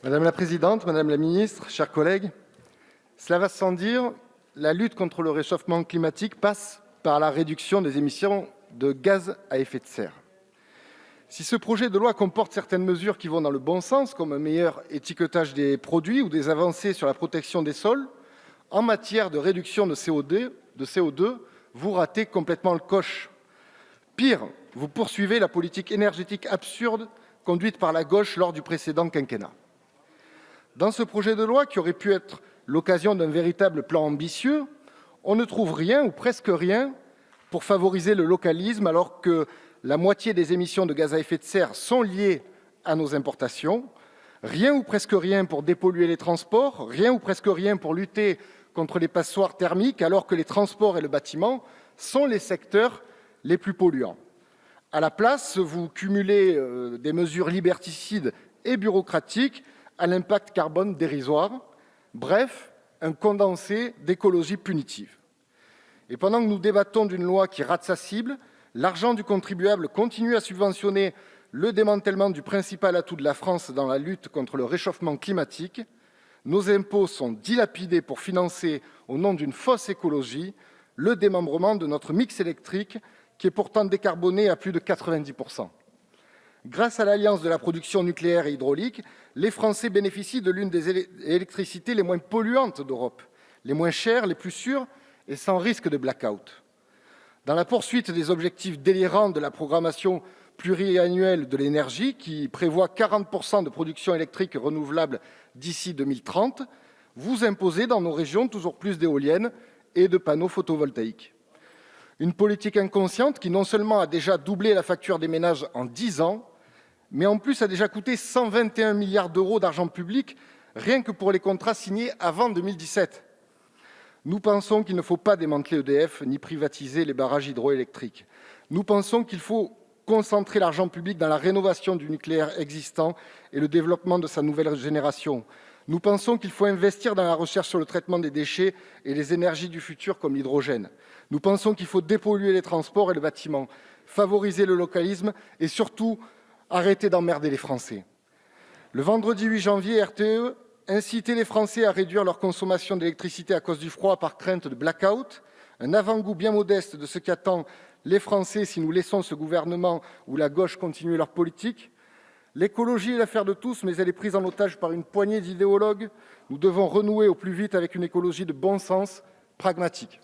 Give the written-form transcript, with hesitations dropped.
Madame la présidente, madame la ministre, chers collègues, cela va sans dire, la lutte contre le réchauffement climatique passe par la réduction des émissions de gaz à effet de serre. Si ce projet de loi comporte certaines mesures qui vont dans le bon sens, comme un meilleur étiquetage des produits ou des avancées sur la protection des sols, en matière de réduction de CO2, vous ratez complètement le coche. Pire, vous poursuivez la politique énergétique absurde conduite par la gauche lors du précédent quinquennat. Dans ce projet de loi, qui aurait pu être l'occasion d'un véritable plan ambitieux, on ne trouve rien ou presque rien pour favoriser le localisme, alors que la moitié des émissions de gaz à effet de serre sont liées à nos importations. Rien ou presque rien pour dépolluer les transports, rien ou presque rien pour lutter contre les passoires thermiques, alors que les transports et le bâtiment sont les secteurs les plus polluants. À la place, vous cumulez des mesures liberticides et bureaucratiques à l'impact carbone dérisoire, bref, un condensé d'écologie punitive. Et pendant que nous débattons d'une loi qui rate sa cible, l'argent du contribuable continue à subventionner le démantèlement du principal atout de la France dans la lutte contre le réchauffement climatique. Nos impôts sont dilapidés pour financer, au nom d'une fausse écologie, le démembrement de notre mix électrique, qui est pourtant décarboné à plus de 90%. Grâce à l'alliance de la production nucléaire et hydraulique, les Français bénéficient de l'une des électricités les moins polluantes d'Europe, les moins chères, les plus sûres et sans risque de blackout. Dans la poursuite des objectifs délirants de la programmation pluriannuelle de l'énergie, qui prévoit 40% de production électrique renouvelable d'ici 2030, vous imposez dans nos régions toujours plus d'éoliennes et de panneaux photovoltaïques. Une politique inconsciente qui non seulement a déjà doublé la facture des ménages en 10 ans, mais en plus a déjà coûté 121 milliards d'euros d'argent public, rien que pour les contrats signés avant 2017. Nous pensons qu'il ne faut pas démanteler EDF ni privatiser les barrages hydroélectriques. Nous pensons qu'il faut concentrer l'argent public dans la rénovation du nucléaire existant et le développement de sa nouvelle génération. Nous pensons qu'il faut investir dans la recherche sur le traitement des déchets et les énergies du futur comme l'hydrogène. Nous pensons qu'il faut dépolluer les transports et le bâtiment, favoriser le localisme et surtout arrêter d'emmerder les Français. Le vendredi 8 janvier, RTE incitait les Français à réduire leur consommation d'électricité à cause du froid par crainte de blackout, un avant-goût bien modeste de ce qu'attendent les Français si nous laissons ce gouvernement ou la gauche continuer leur politique. L'écologie est l'affaire de tous, mais elle est prise en otage par une poignée d'idéologues. Nous devons renouer au plus vite avec une écologie de bon sens, pragmatique.